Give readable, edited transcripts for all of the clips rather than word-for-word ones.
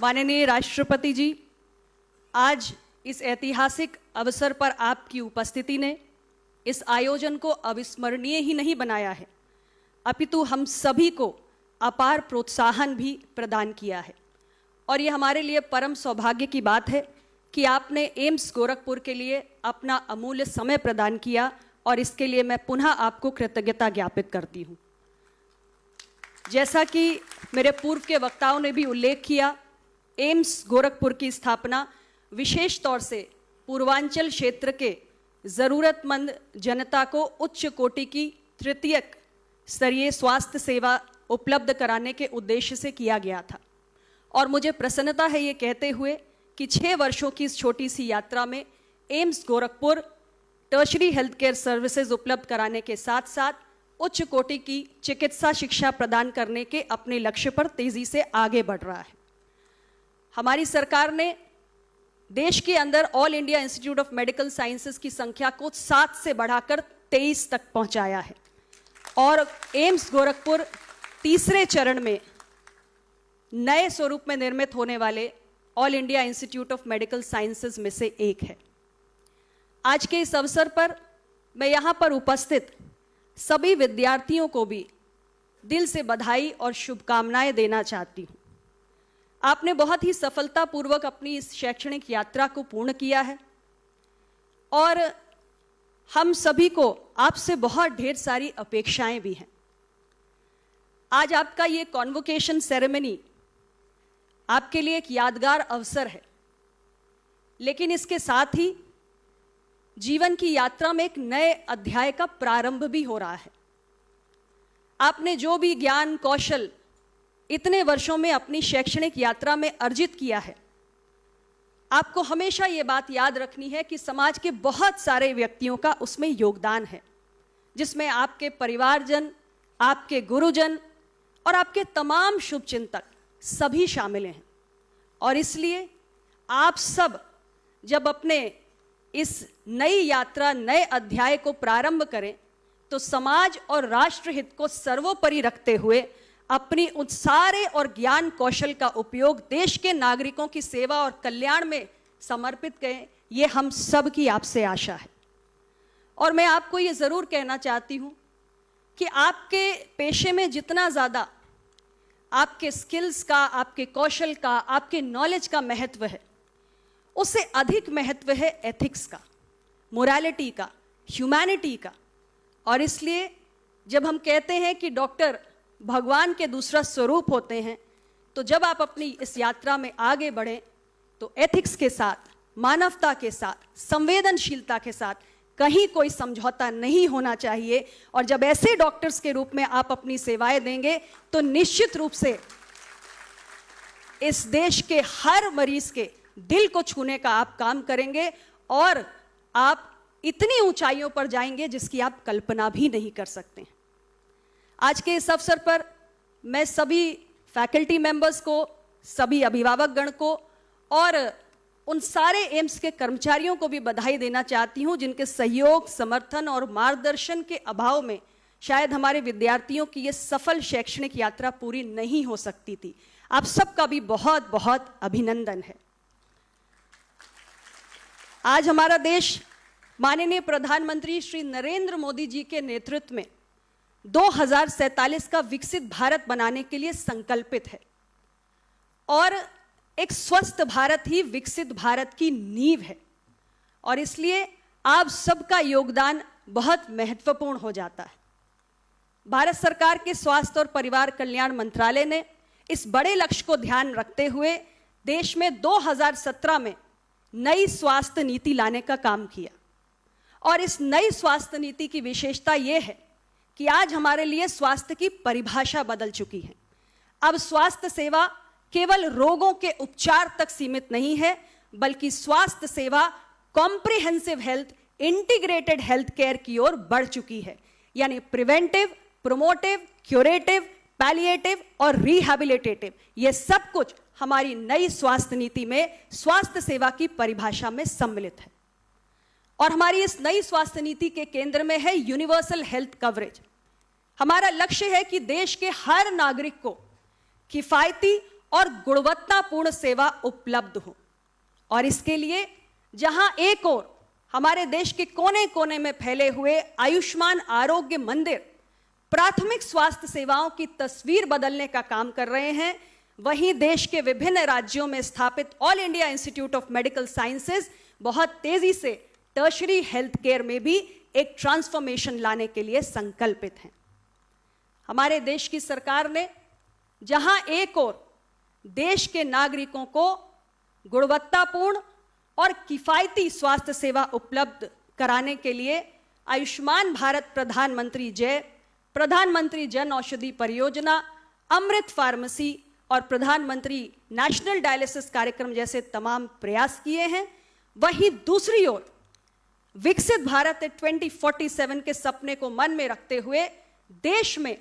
माननीय राष्ट्रपति जी, आज इस ऐतिहासिक अवसर पर आपकी उपस्थिति ने इस आयोजन को अविस्मरणीय ही नहीं बनाया है, अपितु हम सभी को अपार प्रोत्साहन भी प्रदान किया है। और ये हमारे लिए परम सौभाग्य की बात है कि आपने एम्स गोरखपुर के लिए अपना अमूल्य समय प्रदान किया और इसके लिए मैं पुनः आपको कृतज्ञता ज्ञापित करती हूँ। जैसा कि मेरे पूर्व के वक्ताओं ने भी उल्लेख किया, एम्स गोरखपुर की स्थापना विशेष तौर से पूर्वांचल क्षेत्र के ज़रूरतमंद जनता को उच्च कोटि की तृतीयक स्तरीय स्वास्थ्य सेवा उपलब्ध कराने के उद्देश्य से किया गया था। और मुझे प्रसन्नता है ये कहते हुए कि 6 वर्षों की इस छोटी सी यात्रा में AIIMS Gorakhpur tertiary health care services उपलब्ध कराने के साथ साथ उच्च कोटि की चिकित्सा शिक्षा प्रदान करने के अपने लक्ष्य पर तेजी से आगे बढ़ रहा है। हमारी सरकार ने देश के अंदर all India institute of medical sciences की संख्या को 7 से बढ़ाकर 23 तक पहुंचाया है और एम्स गोरखपुर तीसरे चरण में नए स्वरूप में निर्मित होने वाले all India institute of medical sciences में से एक है। आज के इस अवसर पर मैं यहाँ पर उपस्थित सभी विद्यार्थियों को भी दिल से बधाई और शुभकामनाएं देना चाहती हूँ। आपने बहुत ही सफलतापूर्वक अपनी इस शैक्षणिक यात्रा को पूर्ण किया है और हम सभी को आपसे बहुत ढेर सारी अपेक्षाएं भी हैं। आज आपका ये कॉन्वोकेशन सेरेमनी आपके लिए एक यादगार अवसर है, लेकिन इसके साथ ही जीवन की यात्रा में एक नए अध्याय का प्रारंभ भी हो रहा है। आपने जो भी ज्ञान कौशल इतने वर्षों में अपनी शैक्षणिक यात्रा में अर्जित किया है, आपको हमेशा ये बात याद रखनी है कि समाज के बहुत सारे व्यक्तियों का उसमें योगदान है, जिसमें आपके परिवारजन, आपके गुरुजन और आपके तमाम शुभचिंतक सभी शामिल हैं। और इसलिए आप सब जब अपने इस नई यात्रा, नए अध्याय को प्रारंभ करें तो समाज और राष्ट्र हित को सर्वोपरि रखते हुए अपनी उस सारे और ज्ञान कौशल का उपयोग देश के नागरिकों की सेवा और कल्याण में समर्पित करें, ये हम सब की आपसे आशा है। और मैं आपको ये ज़रूर कहना चाहती हूँ कि आपके पेशे में जितना ज़्यादा आपके स्किल्स का, आपके कौशल का, आपके नॉलेज का महत्व है, उससे अधिक महत्व है एथिक्स का, मोरालिटी का, ह्यूमैनिटी का। और इसलिए जब हम कहते हैं कि डॉक्टर भगवान के दूसरा स्वरूप होते हैं, तो जब आप अपनी इस यात्रा में आगे बढ़ें तो एथिक्स के साथ, मानवता के साथ, संवेदनशीलता के साथ कहीं कोई समझौता नहीं होना चाहिए। और जब ऐसे डॉक्टर्स के रूप में आप अपनी सेवाएं देंगे तो निश्चित रूप से इस देश के हर मरीज के दिल को छूने का आप काम करेंगे और आप इतनी ऊंचाइयों पर जाएंगे जिसकी आप कल्पना भी नहीं कर सकते। आज के इस अवसर पर मैं सभी फैकल्टी मेंबर्स को, सभी अभिभावक गण को और उन सारे एम्स के कर्मचारियों को भी बधाई देना चाहती हूं जिनके सहयोग, समर्थन और मार्गदर्शन के अभाव में शायद हमारे विद्यार्थियों की ये सफल शैक्षणिक यात्रा पूरी नहीं हो सकती थी। आप सबका भी बहुत बहुत अभिनंदन है। आज हमारा देश माननीय प्रधानमंत्री श्री नरेंद्र मोदी जी के नेतृत्व में 2047 का विकसित भारत बनाने के लिए संकल्पित है और एक स्वस्थ भारत ही विकसित भारत की नींव है। और इसलिए आप सबका योगदान बहुत महत्वपूर्ण हो जाता है। भारत सरकार के स्वास्थ्य और परिवार कल्याण मंत्रालय ने इस बड़े लक्ष्य को ध्यान रखते हुए देश में 2017 में नई स्वास्थ्य नीति लाने का काम किया। और इस नई स्वास्थ्य नीति की विशेषता यह है कि आज हमारे लिए स्वास्थ्य की परिभाषा बदल चुकी है। अब स्वास्थ्य सेवा केवल रोगों के उपचार तक सीमित नहीं है, बल्कि स्वास्थ्य सेवा comprehensive health, integrated health care की ओर बढ़ चुकी है। यानी प्रिवेंटिव, प्रोमोटिव, क्यूरेटिव, पैलिएटिव और रिहैबिलिटेटिव, ये सब कुछ हमारी नई स्वास्थ्य नीति में स्वास्थ्य सेवा की परिभाषा में सम्मिलित है। और हमारी इस नई स्वास्थ्य नीति के केंद्र में है यूनिवर्सल हेल्थ कवरेज। हमारा लक्ष्य है कि देश के हर नागरिक को किफायती और गुणवत्तापूर्ण सेवा उपलब्ध हो। और इसके लिए जहां एक ओर हमारे देश के कोने कोने में फैले हुए आयुष्मान आरोग्य मंदिर प्राथमिक स्वास्थ्य सेवाओं की तस्वीर बदलने का काम कर रहे हैं, वहीं देश के विभिन्न राज्यों में स्थापित all India institute of medical sciences बहुत तेजी से टर्शरी हेल्थ केयर में भी एक ट्रांसफॉर्मेशन लाने के लिए संकल्पित हैं। हमारे देश की सरकार ने जहां एक ओर देश के नागरिकों को गुणवत्तापूर्ण और किफायती स्वास्थ्य सेवा उपलब्ध कराने के लिए आयुष्मान भारत प्रधानमंत्री जन औषधि परियोजना, अमृत फार्मेसी और प्रधानमंत्री नेशनल डायलिसिस कार्यक्रम जैसे तमाम प्रयास किए हैं, वहीं दूसरी ओर विकसित भारत 2047 के सपने को मन में रखते हुए देश में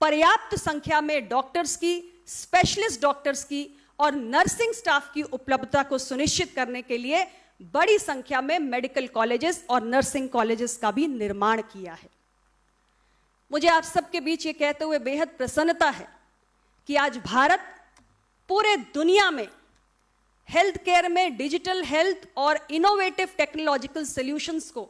पर्याप्त संख्या में डॉक्टर्स की, स्पेशलिस्ट डॉक्टर्स की और नर्सिंग स्टाफ की उपलब्धता को सुनिश्चित करने के लिए बड़ी संख्या में मेडिकल कॉलेजेस और नर्सिंग कॉलेजेस का भी निर्माण किया है। मुझे आप सबके बीच ये कहते हुए बेहद प्रसन्नता है कि आज भारत पूरे दुनिया में हेल्थ केयर में डिजिटल हेल्थ और इनोवेटिव टेक्नोलॉजिकल सॉल्यूशंस को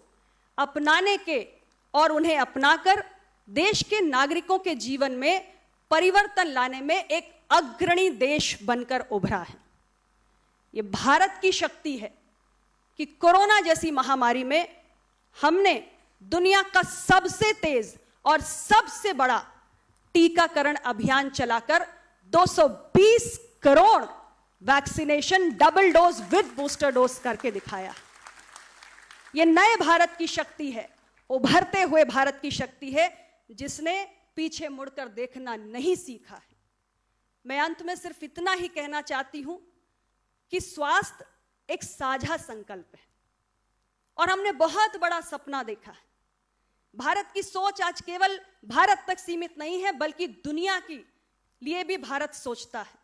अपनाने के और उन्हें अपनाकर देश के नागरिकों के जीवन में परिवर्तन लाने में एक अग्रणी देश बनकर उभरा है। यह भारत की शक्ति है कि कोरोना जैसी महामारी में हमने दुनिया का सबसे तेज और सबसे बड़ा टीकाकरण अभियान चलाकर 220 crore vaccination double dose with booster dose करके दिखाया। यह नए भारत की शक्ति है, उभरते हुए भारत की शक्ति है, जिसने पीछे मुड़कर देखना नहीं सीखा है। मैं अंत में सिर्फ इतना ही कहना चाहती हूं कि स्वास्थ्य एक साझा संकल्प है और हमने बहुत बड़ा सपना देखा है। भारत की सोच आज केवल भारत तक सीमित नहीं है, बल्कि दुनिया की लिए भी भारत सोचता है।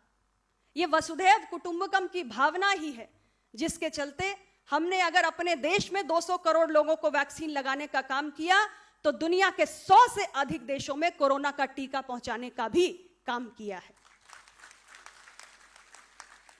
यह वसुधैव कुटुंबकम की भावना ही है जिसके चलते हमने अगर अपने देश में 200 करोड़ लोगों को वैक्सीन लगाने का काम किया तो दुनिया के 100 से अधिक देशों में कोरोना का टीका पहुंचाने का भी काम किया है।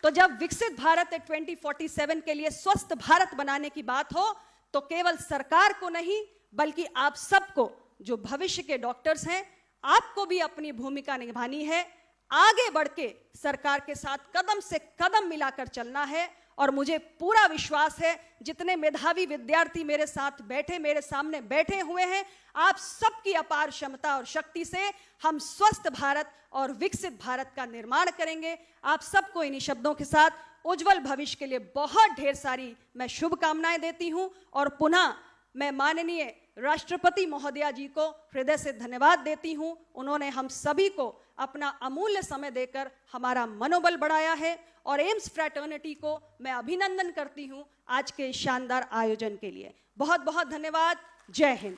तो जब विकसित भारत 2047 के लिए स्वस्थ भारत बनाने की बात हो तो केवल सरकार को नहीं बल्कि आप सबको, जो भविष्य के डॉक्टर्स हैं, आपको भी अपनी भूमिका निभानी है। आगे बढ़ के सरकार के साथ कदम से कदम मिलाकर चलना है और मुझे पूरा विश्वास है जितने मेधावी विद्यार्थी मेरे साथ बैठे, मेरे सामने बैठे हुए हैं, आप सबकी अपार क्षमता और शक्ति से हम स्वस्थ भारत और विकसित भारत का निर्माण करेंगे। आप सबको इन्हीं शब्दों के साथ उज्जवल भविष्य के लिए बहुत ढेर सारी मैं शुभकामनाएं देती हूं और पुनः मैं माननीय राष्ट्रपति महोदया जी को हृदय से धन्यवाद देती हूं। उन्होंने हम सभी को अपना अमूल्य समय देकर हमारा मनोबल बढ़ाया है और एम्स फ्रैटर्निटी को मैं अभिनंदन करती हूं आज के शानदार आयोजन के लिए। बहुत बहुत धन्यवाद। जय हिंद।